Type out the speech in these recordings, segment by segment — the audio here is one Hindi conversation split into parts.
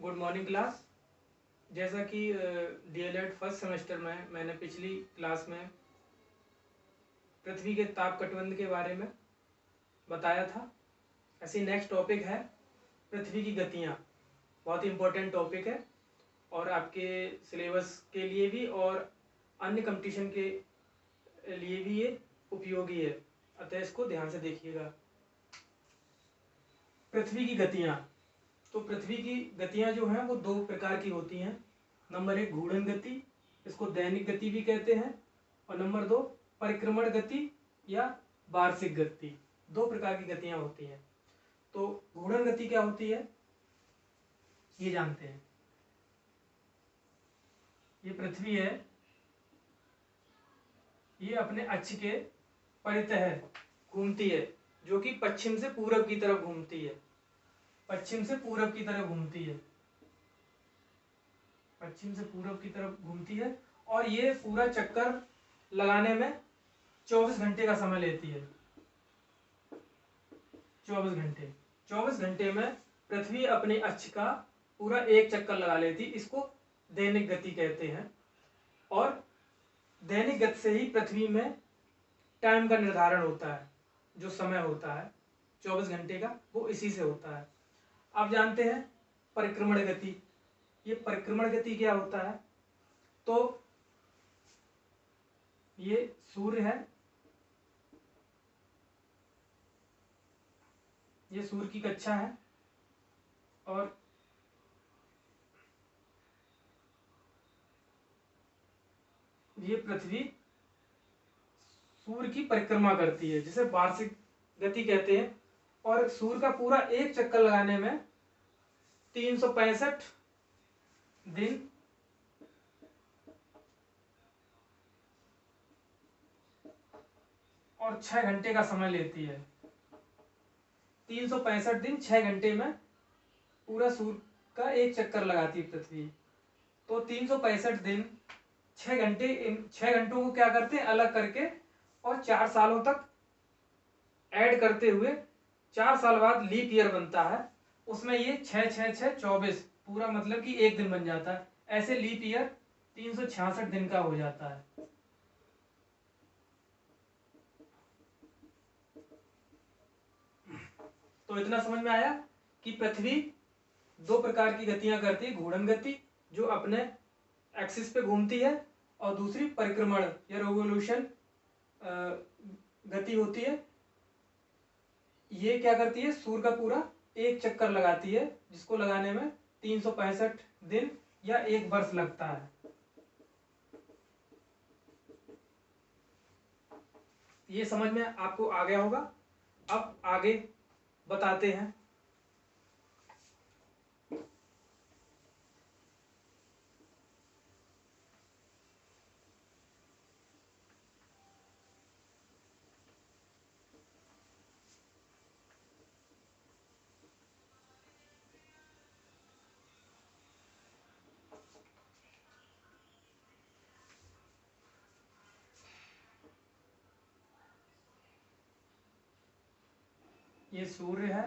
Good morning class. जैसा कि डीएलएड फर्स्ट सेमेस्टर में मैंने पिछली क्लास में पृथ्वी के ताप कटबंध के बारे में बताया था, ऐसे नेक्स्ट टॉपिक है पृथ्वी की गतियाँ। बहुत ही इम्पोर्टेंट टॉपिक है और आपके सिलेबस के लिए भी और अन्य कंपटीशन के लिए भी ये उपयोगी है, अतः इसको ध्यान से देखिएगा। पृथ्वी की गतियाँ, तो पृथ्वी की गतियाँ जो हैं वो दो प्रकार की होती हैं। नंबर 1 घूर्णन गति, इसको दैनिक गति भी कहते हैं, और नंबर 2 परिक्रमण गति या वार्षिक गति। दो प्रकार की गतियाँ होती हैं। तो घूर्णन गति क्या होती है ये जानते हैं। ये पृथ्वी है, ये अपने अक्ष के परितः घूमती है, जो कि पश्चिम से पूरब की तरफ घूमती है। पश्चिम से पूरब की तरफ घूमती है, पश्चिम से पूरब की तरफ घूमती है, और ये पूरा चक्कर लगाने में 24 घंटे का समय लेती है। 24 घंटे में पृथ्वी अपने अक्ष का पूरा एक चक्कर लगा लेती, इसको दैनिक गति कहते हैं। और दैनिक गति से ही पृथ्वी में टाइम का निर्धारण होता है, जो समय होता है 24 घंटे का, वो इसी से होता है। आप जानते हैं परिक्रमण गति। ये परिक्रमण गति क्या होता है, तो ये सूर्य है, ये सूर्य की कक्षा है, और ये पृथ्वी सूर्य की परिक्रमा करती है, जिसे वार्षिक गति कहते हैं। और सूर्य का पूरा एक चक्कर लगाने में 365 दिन और 6 घंटे का समय लेती है। 365 दिन 6 घंटे में पूरा सूर्य का एक चक्कर लगाती है पृथ्वी। तो 365 दिन 6 घंटे, इन 6 घंटों को क्या करते हैं अलग करके, और 4 सालों तक ऐड करते हुए 4 साल बाद लीप ईयर बनता है, उसमें ये 6 6 6 24 पूरा मतलब कि एक दिन बन जाता है। ऐसे लीप ईयर 366 दिन का हो जाता है। तो इतना समझ में आया कि पृथ्वी दो प्रकार की गतियां करती है। घूर्णन गति जो अपने एक्सिस पे घूमती है, और दूसरी परिक्रमण या रिवोल्यूशन गति होती है। ये क्या करती है, सूर्य का पूरा एक चक्कर लगाती है, जिसको लगाने में 365 दिन या 1 वर्ष लगता है। ये समझ में आपको आ गया होगा। अब आगे बताते हैं। ये सूर्य है,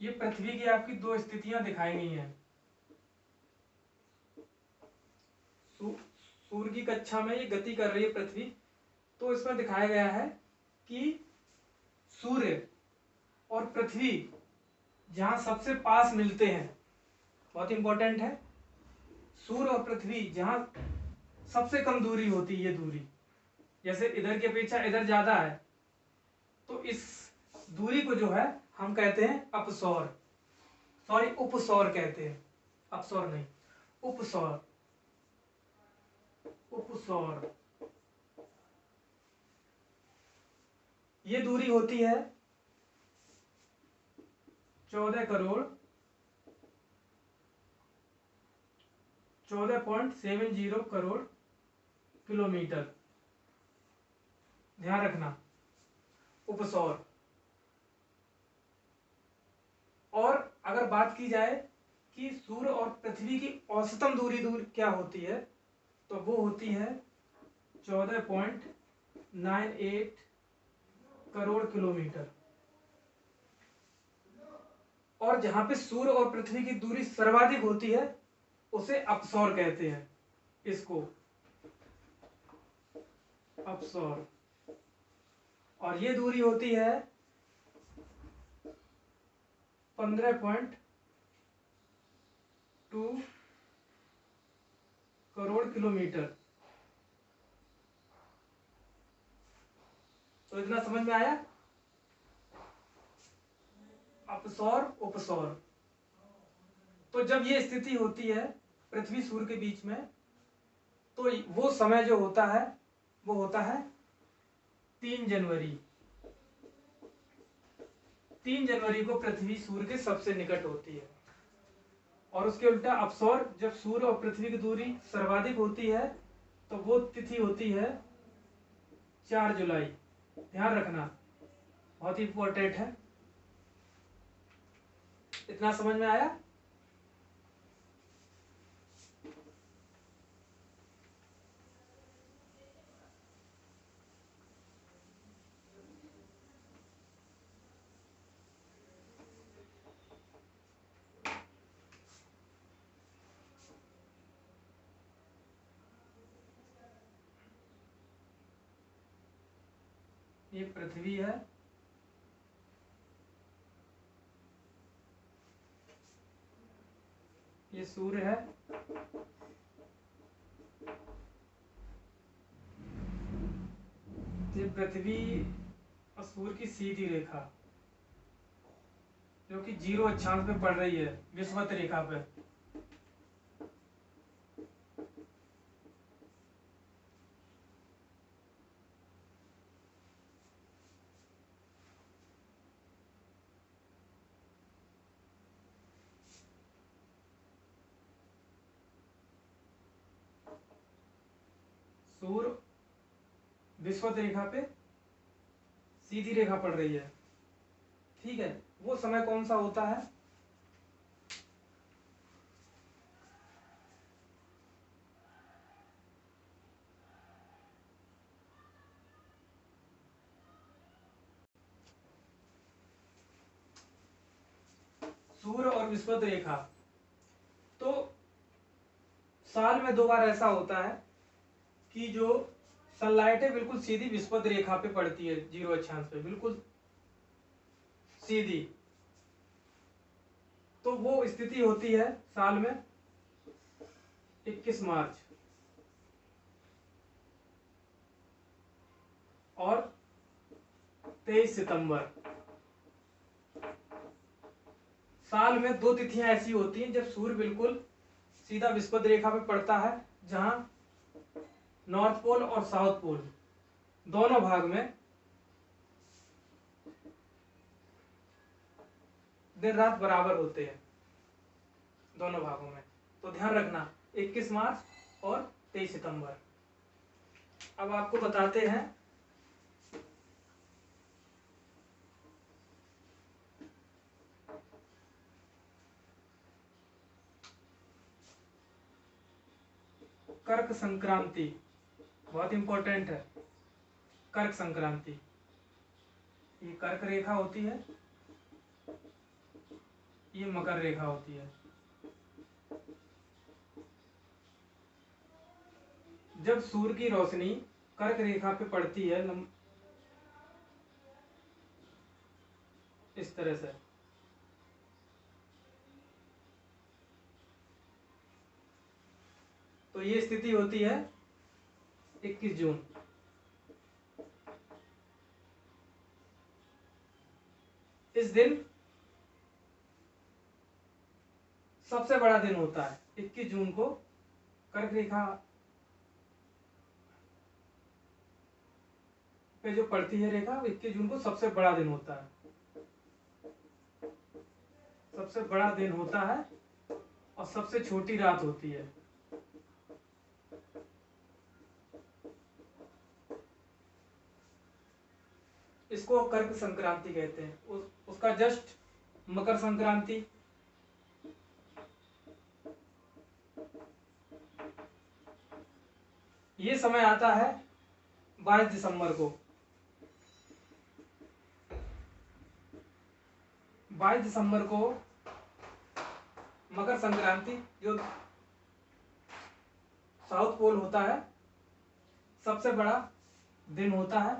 ये पृथ्वी की आपकी दो स्थितियां दिखाई गई हैं। सूर्य की कक्षा में ये गति कर रही है पृथ्वी, तो इसमें दिखाया गया है कि सूर्य और पृथ्वी जहां सबसे पास मिलते हैं, बहुत इंपॉर्टेंट है, सूर्य और पृथ्वी जहां सबसे कम दूरी होती है, ये दूरी जैसे इधर की अपेक्षा इधर ज्यादा है, तो इस दूरी को जो है हम कहते हैं अपसौर, सॉरी उपसौर कहते हैं, अपसौर नहीं, उपसौर। उपसौर ये दूरी होती है 14.70 करोड़ किलोमीटर। ध्यान रखना, उपसौर। और अगर बात की जाए कि सूर्य और पृथ्वी की औसतन दूरी क्या होती है, तो वो होती है 14.98 करोड़ किलोमीटर। और जहां पे सूर्य और पृथ्वी की दूरी सर्वाधिक होती है उसे अपसौर कहते हैं। इसको अपसौर। और ये दूरी होती है 15.2 करोड़ किलोमीटर। तो इतना समझ में आया? अपसौर उपसौर। तो जब ये स्थिति होती है पृथ्वी सूर्य के बीच में, तो वो समय जो होता है वो होता है 3 जनवरी। 3 जनवरी को पृथ्वी सूर्य के सबसे निकट होती है। और उसके उल्टा अपसौर, जब सूर्य और पृथ्वी की दूरी सर्वाधिक होती है, तो वो तिथि होती है 4 जुलाई। ध्यान रखना, बहुत ही इंपॉर्टेंट है। इतना समझ में आया? ये पृथ्वी है, ये सूर्य है, ये पृथ्वी और सूर्य की सीधी रेखा जो कि 0 अक्षांश पे पड़ रही है, विषुवत रेखा पे। सूर्य विषुवत रेखा पे सीधी रेखा पड़ रही है, ठीक है। वो समय कौन सा होता है? सूर्य और विषुवत रेखा, तो साल में 2 बार ऐसा होता है कि जो सनलाइट है बिल्कुल सीधी विषुवत रेखा पे पड़ती है, 0 अक्षांश पे बिल्कुल सीधी। तो वो स्थिति होती है साल में 21 मार्च और 23 सितंबर। साल में 2 तिथियां ऐसी होती हैं जब सूर्य बिल्कुल सीधा विषुवत रेखा पे पड़ता है, जहां नॉर्थ पोल और साउथ पोल दोनों भाग में दिन रात बराबर होते हैं, दोनों भागों में। तो ध्यान रखना, 21 मार्च और 23 सितंबर। अब आपको बताते हैं कर्क संक्रांति, बहुत इंपॉर्टेंट है। कर्क संक्रांति, ये कर्क रेखा होती है, ये मकर रेखा होती है। जब सूर्य की रोशनी कर्क रेखा पे पड़ती है इस तरह से, तो ये स्थिति होती है 21 जून। इस दिन सबसे बड़ा दिन होता है 21 जून को। कर्क रेखा पे जो पड़ती है रेखा, 21 जून को सबसे बड़ा दिन होता है, सबसे बड़ा दिन होता है और सबसे छोटी रात होती है। इसको कर्क संक्रांति कहते हैं। उसका जस्ट मकर संक्रांति, ये समय आता है 22 दिसंबर को। 22 दिसंबर को मकर संक्रांति, जो साउथ पोल होता है, सबसे बड़ा दिन होता है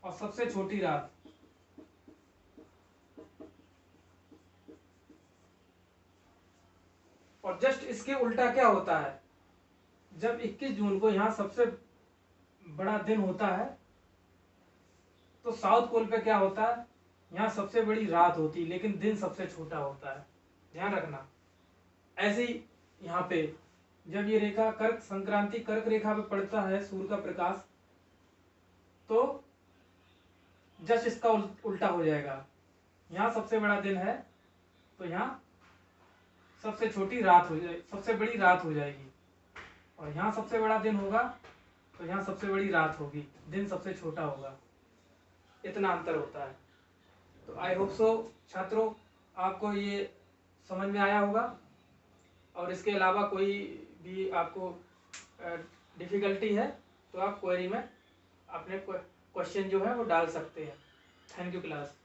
और सबसे छोटी रात। और जस्ट इसके उल्टा क्या होता है, जब 21 जून को यहाँ सबसे बड़ा दिन होता है तो साउथ पोल पे क्या होता है, यहाँ सबसे बड़ी रात होती है लेकिन दिन सबसे छोटा होता है। ध्यान रखना। ऐसे ही यहाँ पे जब ये रेखा कर्क संक्रांति कर्क रेखा पे पड़ता है सूर्य का प्रकाश, तो जस्ट इसका उल्टा हो जाएगा। यहाँ सबसे बड़ा दिन है तो यहाँ सबसे छोटी रात हो जाएगी, सबसे बड़ी रात हो जाएगी। और यहाँ सबसे बड़ा दिन होगा तो यहाँ सबसे बड़ी रात होगी, दिन सबसे छोटा होगा। इतना अंतर होता है। तो आई होप सो छात्रों आपको ये समझ में आया होगा। और इसके अलावा कोई भी आपको डिफिकल्टी है तो आप क्वेरी में अपने क्वेश्चन जो है वो डाल सकते हैं। Thank you class.